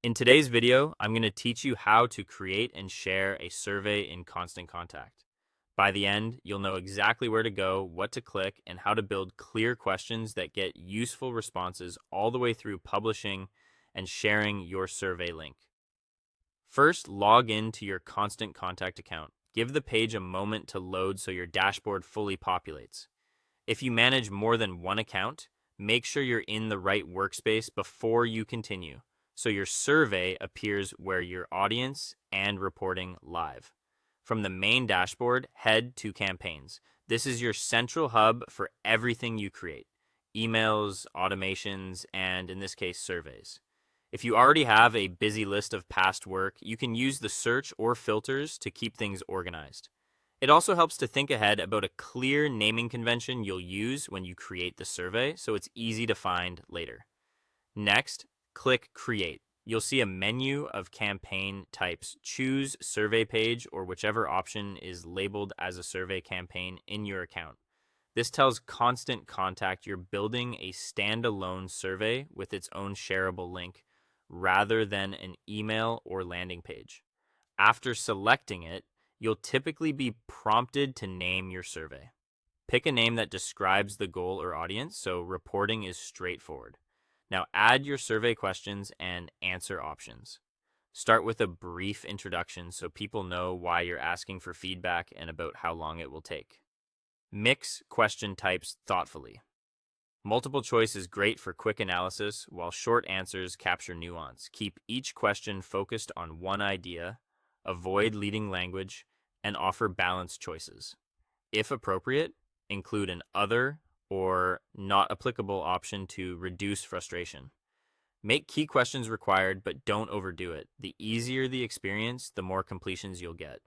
In today's video, I'm going to teach you how to create and share a survey in Constant Contact. By the end, you'll know exactly where to go, what to click, and how to build clear questions that get useful responses all the way through publishing and sharing your survey link. First, log in to your Constant Contact account. Give the page a moment to load so your dashboard fully populates. If you manage more than one account, make sure you're in the right workspace before you continue, so your survey appears where your audience and reporting live. From the main dashboard, head to Campaigns. This is your central hub for everything you create: emails, automations, and in this case, surveys. If you already have a busy list of past work, you can use the search or filters to keep things organized. It also helps to think ahead about a clear naming convention you'll use when you create the survey, so it's easy to find later. Next, click Create. You'll see a menu of campaign types. Choose Survey Page or whichever option is labeled as a survey campaign in your account. This tells Constant Contact you're building a standalone survey with its own shareable link rather than an email or landing page. After selecting it, you'll typically be prompted to name your survey. Pick a name that describes the goal or audience, so reporting is straightforward. Now add your survey questions and answer options. Start with a brief introduction so people know why you're asking for feedback and about how long it will take. Mix question types thoughtfully. Multiple choice is great for quick analysis, while short answers capture nuance. Keep each question focused on one idea, avoid leading language, and offer balanced choices. If appropriate, include an other or not applicable option to reduce frustration. Make key questions required, but don't overdo it. The easier the experience, the more completions you'll get.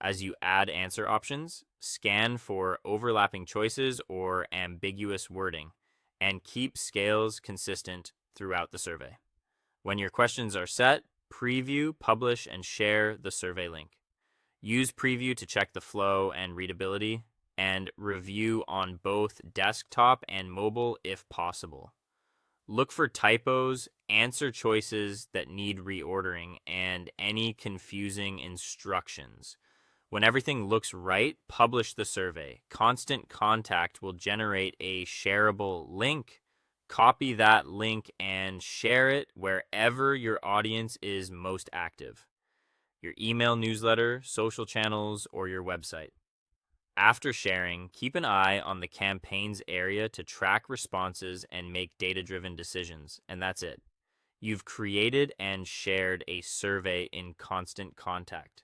As you add answer options, scan for overlapping choices or ambiguous wording, and keep scales consistent throughout the survey. When your questions are set, preview, publish, and share the survey link. Use preview to check the flow and readability, and review on both desktop and mobile if possible. Look for typos, answer choices that need reordering, and any confusing instructions. When everything looks right, publish the survey. Constant Contact will generate a shareable link. Copy that link and share it wherever your audience is most active: your email newsletter, social channels, or your website. After sharing, keep an eye on the campaigns area to track responses and make data-driven decisions, and that's it. You've created and shared a survey in Constant Contact.